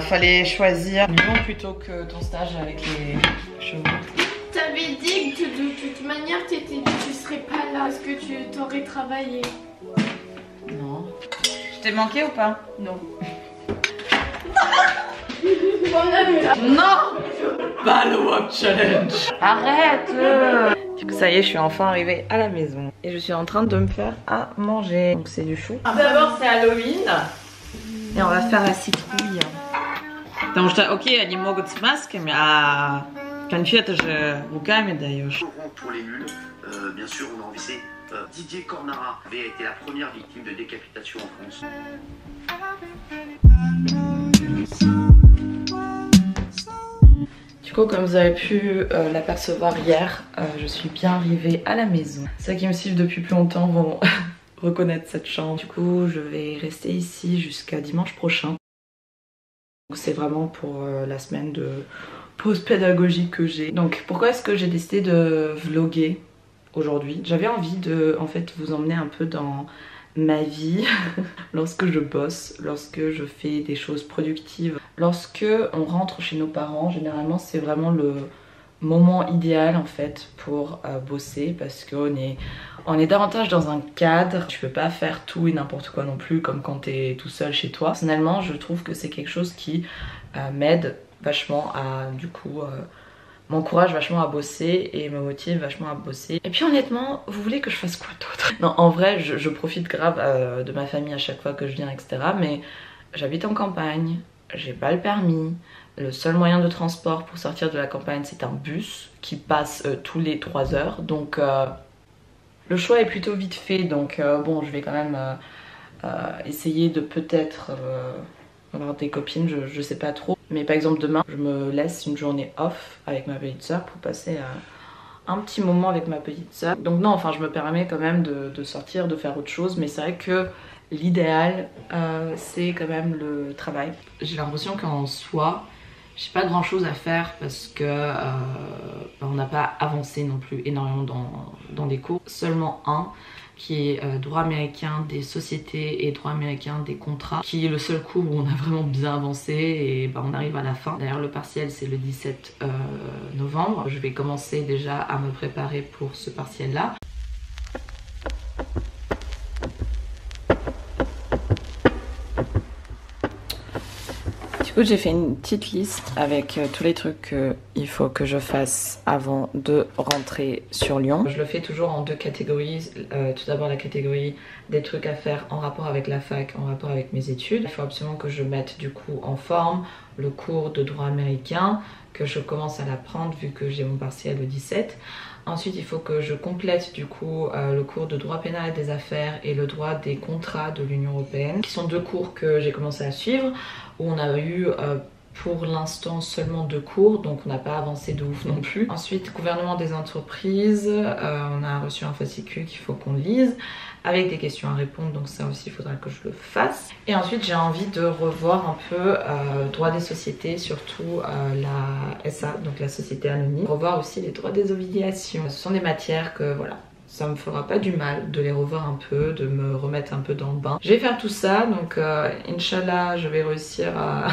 Fallait choisir Lyon plutôt que ton stage avec les chevaux. T'avais dit que de toute manière tu serais pas là, est-ce que tu t'aurais travaillé? Non. Je t'ai manqué ou pas? Non. Non. Pas le walk challenge. Arrête. Du coup ça y est, je suis enfin arrivée à la maison et je suis en train de me faire à manger. Donc c'est du chou. D'abord c'est Halloween et on va faire la citrouille. Потому что, окей, они могут с масками, а конфеты же руками даешь. Pour les nuls, bien sûr, on a envisagé Didier Cornara avait été la première victime de décapitation en France. Du coup, comme vous avez pu l'apercevoir hier, je suis bien arrivée à la maison. Ceux qui me suivent depuis plus longtemps vont reconnaître cette chambre. Du coup, je vais rester ici jusqu'à dimanche prochain. C'est vraiment pour la semaine de pause pédagogique que j'ai. Donc pourquoi est-ce que j'ai décidé de vlogger aujourd'hui? J'avais envie de en fait vous emmener un peu dans ma vie lorsque je bosse, lorsque je fais des choses productives. Lorsque on rentre chez nos parents, généralement c'est vraiment le moment idéal en fait pour bosser parce qu'on est davantage dans un cadre, tu peux pas faire tout et n'importe quoi non plus comme quand t'es tout seul chez toi. Personnellement je trouve que c'est quelque chose qui m'aide vachement à du coup m'encourage vachement à bosser et me motive vachement à bosser. Et puis honnêtement, vous voulez que je fasse quoi d'autre? Non en vrai je profite grave de ma famille à chaque fois que je viens etc. Mais j'habite en campagne, j'ai pas le permis. Le seul moyen de transport pour sortir de la campagne c'est un bus qui passe tous les 3 heures. Donc le choix est plutôt vite fait. Donc bon je vais quand même essayer de peut-être avoir des copines, je sais pas trop. Mais par exemple demain je me laisse une journée off avec ma petite soeur pour passer un petit moment avec ma petite soeur. Donc non enfin je me permets quand même de sortir, de faire autre chose. Mais c'est vrai que l'idéal c'est quand même le travail. J'ai l'impression qu'en soi j'ai pas grand chose à faire parce que on n'a pas avancé non plus énormément dans des cours. Seulement un qui est droit américain des sociétés et droit américain des contrats, qui est le seul cours où on a vraiment bien avancé et on arrive à la fin. D'ailleurs le partiel c'est le 17 novembre. Je vais commencer déjà à me préparer pour ce partiel là. J'ai fait une petite liste avec tous les trucs qu'il faut que je fasse avant de rentrer sur Lyon. Je le fais toujours en 2 catégories. Tout d'abord la catégorie des trucs à faire en rapport avec la fac, en rapport avec mes études. Il faut absolument que je mette du coup en forme le cours de droit américain, que je commence à l'apprendre vu que j'ai mon partiel le 17. Ensuite il faut que je complète du coup le cours de droit pénal et des affaires et le droit des contrats de l'Union européenne, qui sont 2 cours que j'ai commencé à suivre, où on a eu pour l'instant seulement 2 cours, donc on n'a pas avancé de ouf non plus. Ensuite gouvernement des entreprises, on a reçu un fascicule qu'il faut qu'on lise avec des questions à répondre, donc ça aussi il faudra que je le fasse. Et ensuite j'ai envie de revoir un peu droit des sociétés, surtout la SA, donc la société anonyme. Revoir aussi les droits des obligations. Ce sont des matières que voilà, ça me fera pas du mal de les revoir un peu, de me remettre un peu dans le bain. Je vais faire tout ça, donc Inch'Allah je vais réussir à,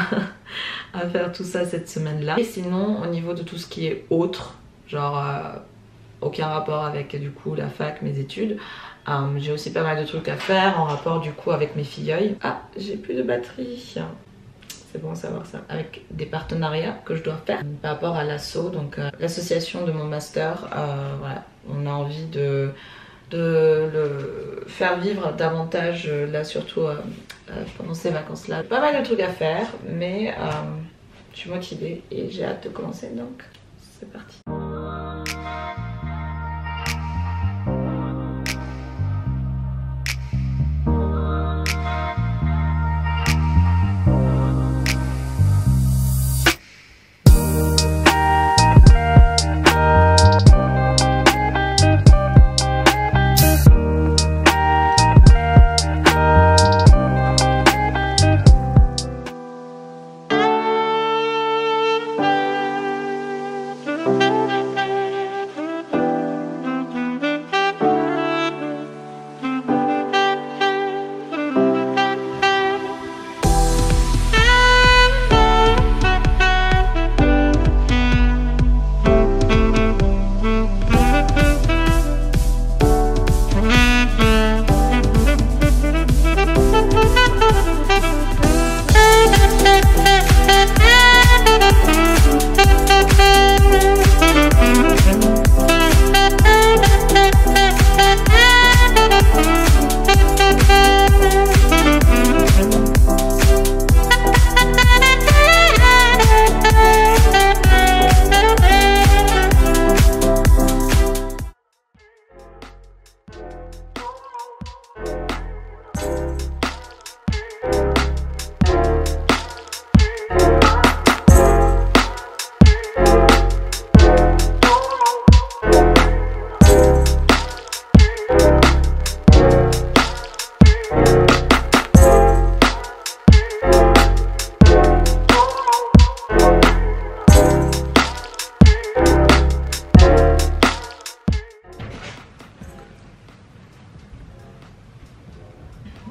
à faire tout ça cette semaine-là. Et sinon au niveau de tout ce qui est autre, genre aucun rapport avec du coup la fac, mes études, j'ai aussi pas mal de trucs à faire en rapport du coup avec mes filleuils. Ah, j'ai plus de batterie. C'est bon à savoir ça. Avec des partenariats que je dois faire par rapport à l'asso, donc l'association de mon master. Voilà, on a envie de le faire vivre davantage là, surtout pendant ces vacances là. Pas mal de trucs à faire, mais je suis motivée et j'ai hâte de commencer, donc c'est parti.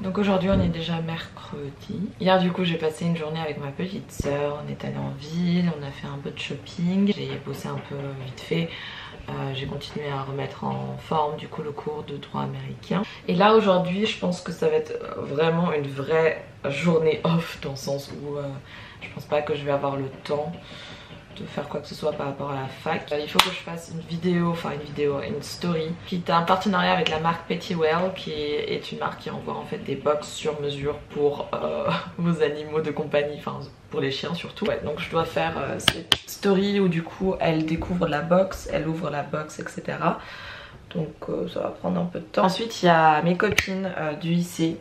Donc aujourd'hui on est déjà mercredi. Hier du coup j'ai passé une journée avec ma petite soeur, on est allé en ville, on a fait un peu de shopping, j'ai bossé un peu vite fait, j'ai continué à remettre en forme du coup le cours de droit américain. Et là aujourd'hui je pense que ça va être vraiment une vraie journée off, dans le sens où je pense pas que je vais avoir le temps de faire quoi que ce soit par rapport à la fac. Il faut que je fasse une vidéo, une story qui est un partenariat avec la marque Pettywell, qui est une marque qui envoie en fait des box sur mesure pour vos animaux de compagnie, enfin pour les chiens surtout. Ouais, donc je dois faire cette story où du coup elle découvre la box, elle ouvre la box, etc. Donc ça va prendre un peu de temps. Ensuite il y a mes copines du lycée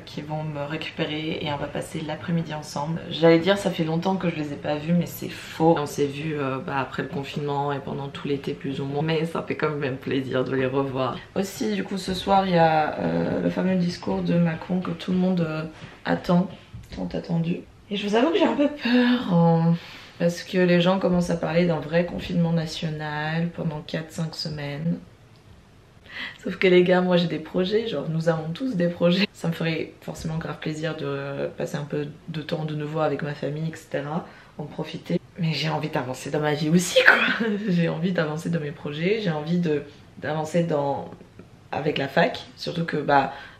qui vont me récupérer et on va passer l'après-midi ensemble. J'allais dire ça fait longtemps que je les ai pas vues, mais c'est faux. On s'est vus après le confinement et pendant tout l'été plus ou moins, mais ça fait quand même plaisir de les revoir. Aussi du coup ce soir il y a le fameux discours de Macron que tout le monde attend, tant attendu. Et je vous avoue que j'ai un peu peur parce que les gens commencent à parler d'un vrai confinement national pendant 4-5 semaines. Sauf que les gars, moi j'ai des projets, genre nous avons tous des projets. Ça me ferait forcément grave plaisir de passer un peu de temps de nouveau avec ma famille, etc. En profiter. Mais j'ai envie d'avancer dans ma vie aussi quoi. J'ai envie d'avancer dans mes projets, j'ai envie d'avancer avec la fac. Surtout que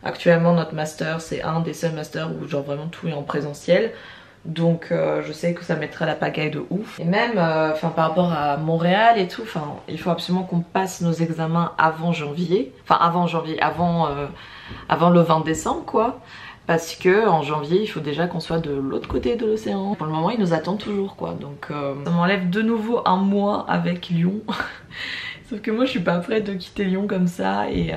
actuellement notre master c'est un des seuls masters où genre vraiment tout est en présentiel. Donc je sais que ça mettra la pagaille de ouf. Et même par rapport à Montréal et tout, il faut absolument qu'on passe nos examens avant janvier. Avant le 20 décembre quoi. Parce que en janvier il faut déjà qu'on soit de l'autre côté de l'océan. Pour le moment ils nous attendent toujours quoi. Donc ça m'enlève de nouveau un mois avec Lyon. Sauf que moi je suis pas prête de quitter Lyon comme ça. Et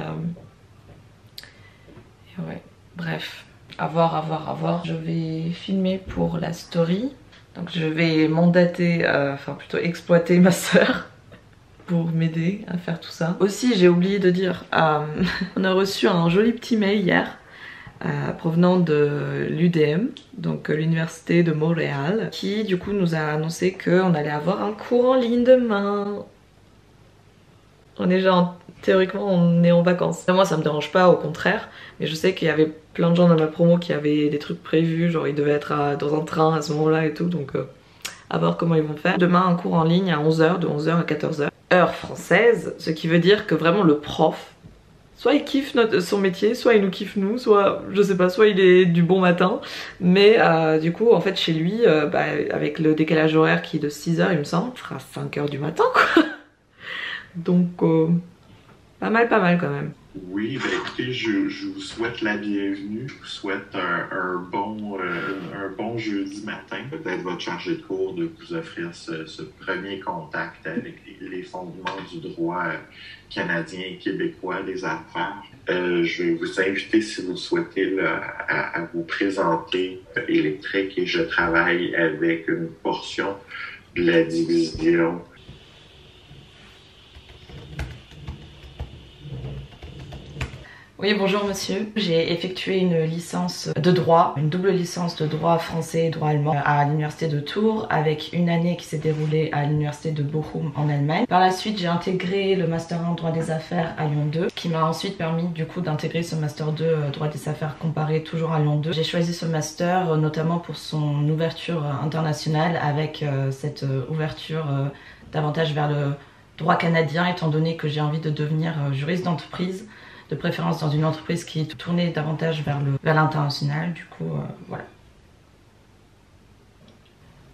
ouais, bref. À voir. Je vais filmer pour la story. Donc je vais mandater, plutôt exploiter ma soeur pour m'aider à faire tout ça. Aussi j'ai oublié de dire, on a reçu un joli petit mail hier provenant de l'UDM, donc l'université de Montréal, qui du coup nous a annoncé qu'on allait avoir un cours en ligne demain. On est déjà théoriquement on est en vacances. Moi ça me dérange pas, au contraire, mais je sais qu'il y avait plein de gens dans ma promo qui avaient des trucs prévus, genre ils devaient être dans un train à ce moment-là et tout, donc à voir comment ils vont faire. Demain un cours en ligne à 11h, de 11h à 14h, heure française, ce qui veut dire que vraiment le prof, soit il kiffe son métier, soit il nous kiffe nous, soit je sais pas, soit il est du bon matin, mais du coup en fait chez lui, avec le décalage horaire qui est de 6h il me semble, il sera 5h du matin quoi. Donc pas mal quand même. Oui, ben écoutez, je vous souhaite la bienvenue. Je vous souhaite un bon jeudi matin. Peut-être votre chargé de cours de vous offrir ce premier contact avec les fondements du droit canadien et québécois des affaires. Je vais vous inviter, si vous souhaitez, là, à vous présenter électrique et je travaille avec une portion de la division. Oui, bonjour monsieur. J'ai effectué une licence de droit, une double licence de droit français et droit allemand à l'université de Tours, avec une année qui s'est déroulée à l'université de Bochum en Allemagne. Par la suite, j'ai intégré le master 1 droit des affaires à Lyon 2, qui m'a ensuite permis du coup d'intégrer ce master 2 droit des affaires comparé toujours à Lyon 2. J'ai choisi ce master notamment pour son ouverture internationale, avec cette ouverture davantage vers le droit canadien, étant donné que j'ai envie de devenir juriste d'entreprise, de préférence dans une entreprise qui est tournée davantage vers l'international. Du coup, voilà.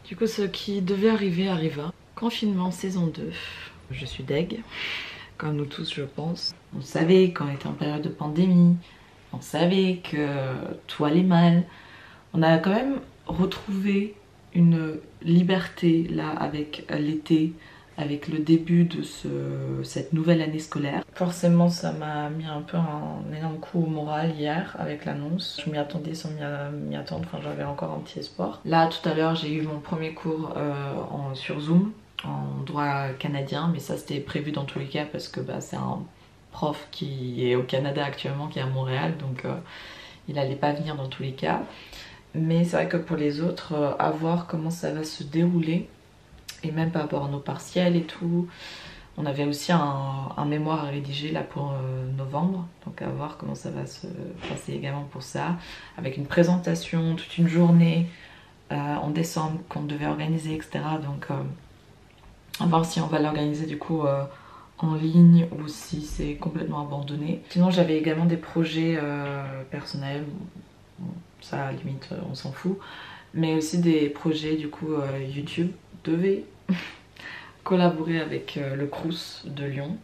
Du coup, ce qui devait arriver arriva. Confinement saison 2. Je suis deg, comme nous tous je pense. On savait qu'on était en période de pandémie, on savait que tout allait mal. On a quand même retrouvé une liberté là avec l'été, avec le début de cette nouvelle année scolaire. Forcément ça m'a mis un peu un énorme coup au moral hier avec l'annonce. Je m'y attendais sans m'y attendre, enfin j'avais encore un petit espoir. Là tout à l'heure j'ai eu mon premier cours sur Zoom en droit canadien, mais ça c'était prévu dans tous les cas parce que c'est un prof qui est au Canada actuellement, qui est à Montréal, donc il allait pas venir dans tous les cas. Mais c'est vrai que pour les autres, à voir comment ça va se dérouler. Et même par rapport à nos partiels et tout. On avait aussi un mémoire à rédiger là pour novembre. Donc à voir comment ça va se passer également pour ça. Avec une présentation, toute une journée en décembre qu'on devait organiser, etc. Donc à voir si on va l'organiser du coup en ligne ou si c'est complètement abandonné. Sinon j'avais également des projets personnels. Bon, ça à la limite on s'en fout. Mais aussi des projets du coup YouTube. Devais collaborer avec le Crous de Lyon,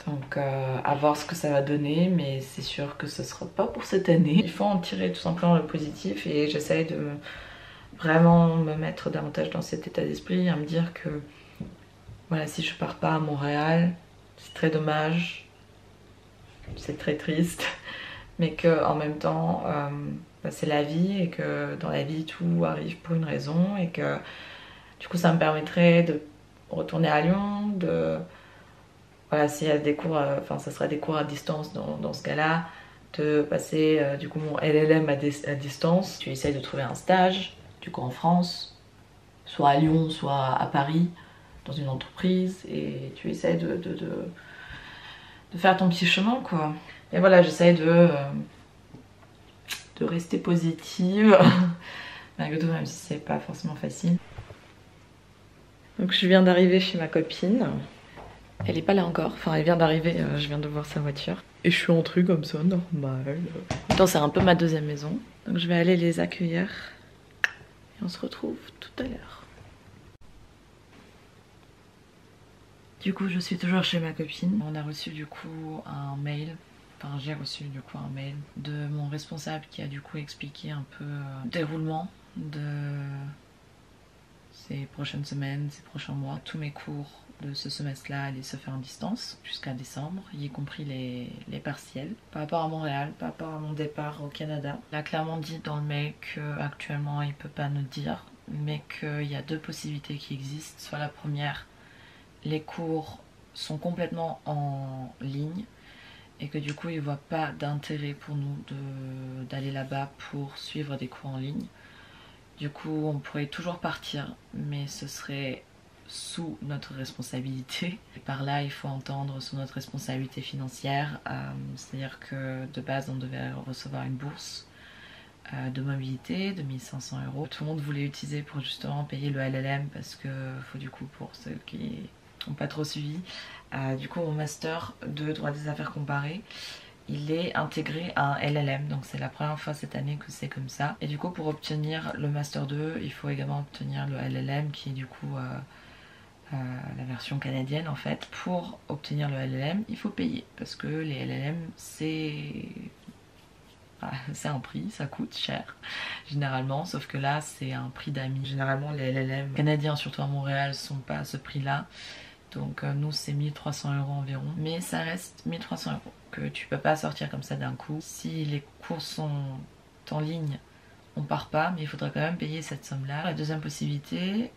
donc à voir ce que ça va donner, mais c'est sûr que ce sera pas pour cette année. Il faut en tirer tout simplement le positif et j'essaye de vraiment me mettre davantage dans cet état d'esprit, à me dire que voilà, si je pars pas à Montréal, c'est très dommage, c'est très triste, mais que en même temps c'est la vie et que dans la vie tout arrive pour une raison et que du coup ça me permettrait de retourner à Lyon, voilà, s'il y a des cours, enfin ça sera des cours à distance dans ce cas-là, de passer du coup mon LLM à distance. Tu essayes de trouver un stage, du coup en France, soit à Lyon, soit à Paris, dans une entreprise, et tu essayes de faire ton petit chemin quoi. Et voilà, j'essaye de rester positive, malgré tout, même si c'est pas forcément facile. Donc je viens d'arriver chez ma copine. Elle est pas là encore, enfin elle vient d'arriver, je viens de voir sa voiture. Et je suis entrée comme ça, normal. Pourtant c'est un peu ma deuxième maison. Donc je vais aller les accueillir. Et on se retrouve tout à l'heure. Du coup je suis toujours chez ma copine. On a reçu du coup un mail. Enfin j'ai reçu du coup un mail de mon responsable qui a du coup expliqué un peu le déroulement de ces prochaines semaines, ces prochains mois. Tous mes cours de ce semestre-là allaient se faire en distance jusqu'à décembre, y compris les partiels. Par rapport à Montréal, par rapport à mon départ au Canada, il a clairement dit dans le mail qu'actuellement il peut pas nous dire, mais qu'il y a deux possibilités qui existent. Soit la première, les cours sont complètement en ligne et que du coup il voit pas d'intérêt pour nous d'aller là-bas pour suivre des cours en ligne. Du coup on pourrait toujours partir, mais ce serait sous notre responsabilité. Et par là, il faut entendre sous notre responsabilité financière, c'est-à-dire que de base, on devait recevoir une bourse de mobilité de 1500 €. Tout le monde voulait utiliser pour justement payer le LLM parce que faut du coup pour ceux qui n'ont pas trop suivi. Du coup, mon master de droit des affaires comparées, il est intégré à un LLM, donc c'est la première fois cette année que c'est comme ça. Et du coup, pour obtenir le master 2, il faut également obtenir le LLM qui est du coup la version canadienne en fait. Pour obtenir le LLM, il faut payer parce que les LLM c'est un prix, ça coûte cher généralement, sauf que là c'est un prix d'amis. Généralement les LLM canadiens, surtout à Montréal, sont pas à ce prix là. Donc nous c'est 1300 € environ, mais ça reste 1300 € que tu peux pas sortir comme ça d'un coup. Si les cours sont en ligne, on part pas, mais il faudra quand même payer cette somme là. La deuxième possibilité,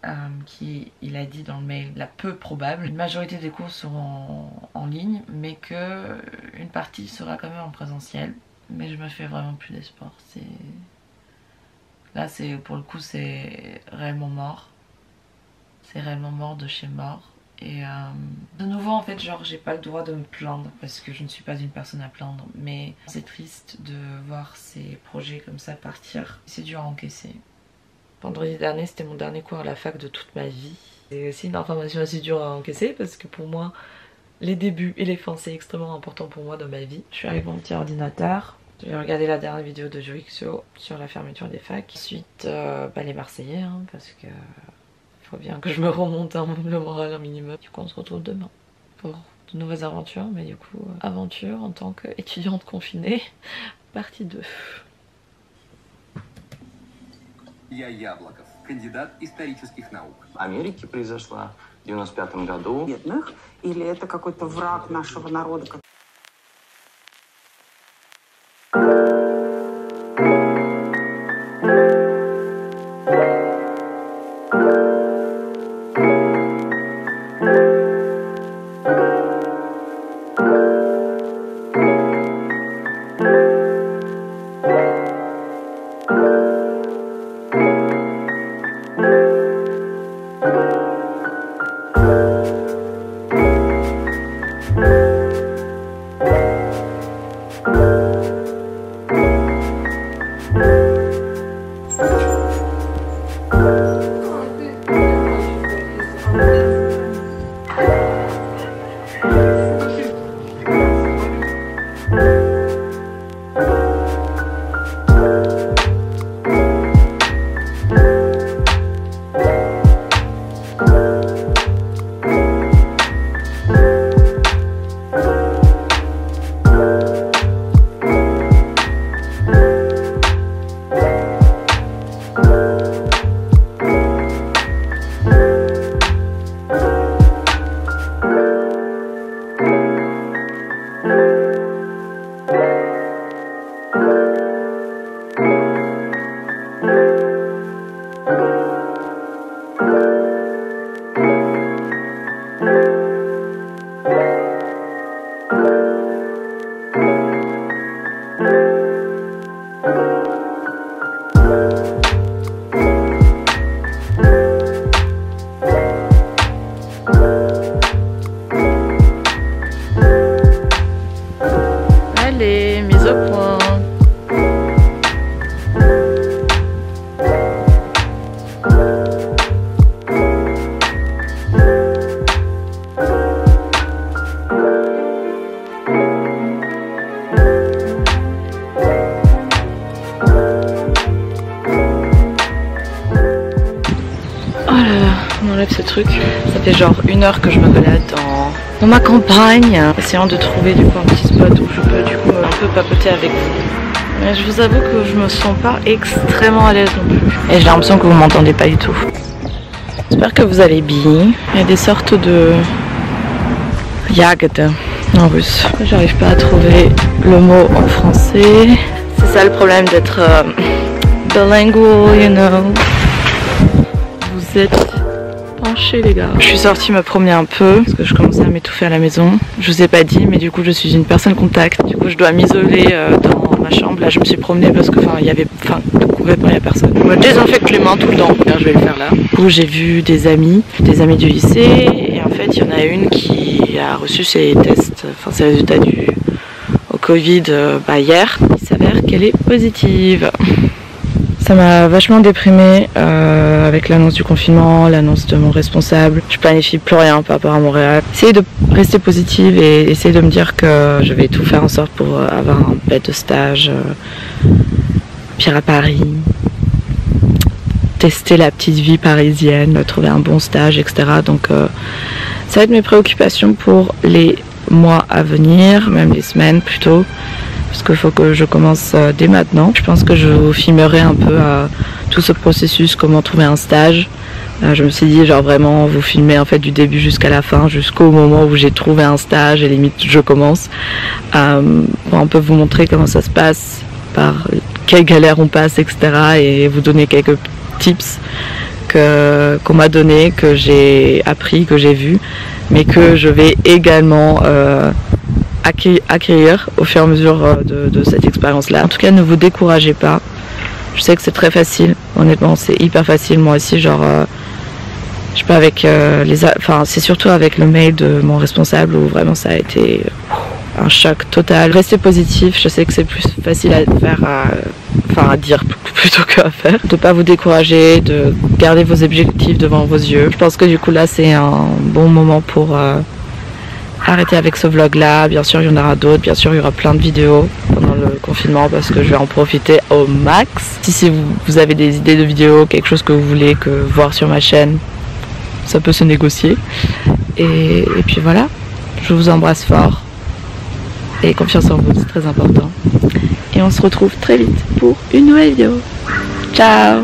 qui il a dit dans le mail, la peu probable, une majorité des cours seront en ligne, mais que une partie sera quand même en présentiel. Mais je me fais vraiment plus d'espoir. Là c'est pour le coup c'est réellement mort. C'est réellement mort de chez mort. Et de nouveau en fait genre j'ai pas le droit de me plaindre parce que je ne suis pas une personne à plaindre, mais c'est triste de voir ces projets comme ça partir. C'est dur à encaisser. Vendredi dernier c'était mon dernier cours à la fac de toute ma vie. C'est aussi une information assez dure à encaisser parce que pour moi les débuts et les fins c'est extrêmement important pour moi dans ma vie. Je suis avec mon petit ordinateur. J'ai regardé la dernière vidéo de Joixo sur la fermeture des facs. Ensuite les Marseillais hein, parce que faut bien que je me remonte le moral un minimum. Du coup on se retrouve demain pour de nouvelles aventures, mais du coup aventure en tant qu'étudiante confinée, partie 2. Я Яблоков, кандидат исторических наук. В Америке произошла в 1995 году. Бедных? Или это какой-то враг нашего народа? Ce truc, ça fait genre 1 heure que je me balade dans ma campagne, essayant de trouver du coup un petit spot où je peux du coup un peu papoter avec vous. Mais je vous avoue que je me sens pas extrêmement à l'aise non plus. Et j'ai l'impression que vous m'entendez pas du tout. J'espère que vous allez bien. Il y a des sortes de jagd en russe. J'arrive pas à trouver le mot en français. C'est ça le problème d'être bilingual, you know. Vous êtes penchés les gars. Je suis sortie me promener un peu parce que je commençais à m'étouffer à la maison. Je vous ai pas dit mais du coup je suis une personne contact. Du coup je dois m'isoler dans ma ma chambre. Là je me suis promenée parce que il y avait, complètement il n'y a personne. Je me désinfecte les mains tout le temps. Je vais le faire là. Du coup j'ai vu des amis du lycée et en fait il y en a une qui a reçu ses tests, ses résultats au Covid hier. Il s'avère qu'elle est positive. Ça m'a vachement déprimée avec l'annonce du confinement, l'annonce de mon responsable. Je planifie plus rien par rapport à Montréal. Essayer de rester positive et essayer de me dire que je vais tout faire en sorte pour avoir un bête de stage, pire à Paris, tester la petite vie parisienne, trouver un bon stage, etc. Donc ça va être mes préoccupations pour les mois à venir, même les semaines plutôt. Parce qu'il faut que je commence dès maintenant. Je pense que je vous filmerai un peu tout ce processus, comment trouver un stage. Je me suis dit genre vraiment vous filmer en fait du début jusqu'à la fin, jusqu'au moment où j'ai trouvé un stage et limite je commence. Pour un peu vous montrer comment ça se passe, par quelles galères on passe, etc. Et vous donner quelques tips qu'on m'a donné, que j'ai appris, que j'ai vu, mais que je vais également acquérir au fur et à mesure de cette expérience-là. En tout cas, ne vous découragez pas. Je sais que c'est très facile. Honnêtement, c'est hyper facile. Moi aussi, genre, je sais pas, avec c'est surtout avec le mail de mon responsable où vraiment ça a été un choc total. Restez positif. Je sais que c'est plus facile à faire, à dire plutôt qu'à faire. De pas vous décourager, de garder vos objectifs devant vos yeux. Je pense que du coup là, c'est un bon moment pour arrêter avec ce vlog là. Bien sûr il y en aura d'autres, bien sûr il y aura plein de vidéos pendant le confinement parce que je vais en profiter au max. Si vous avez des idées de vidéos, quelque chose que vous voulez voir sur ma chaîne, ça peut se négocier. Et puis voilà, je vous embrasse fort et confiance en vous, c'est très important. Et on se retrouve très vite pour une nouvelle vidéo. Ciao!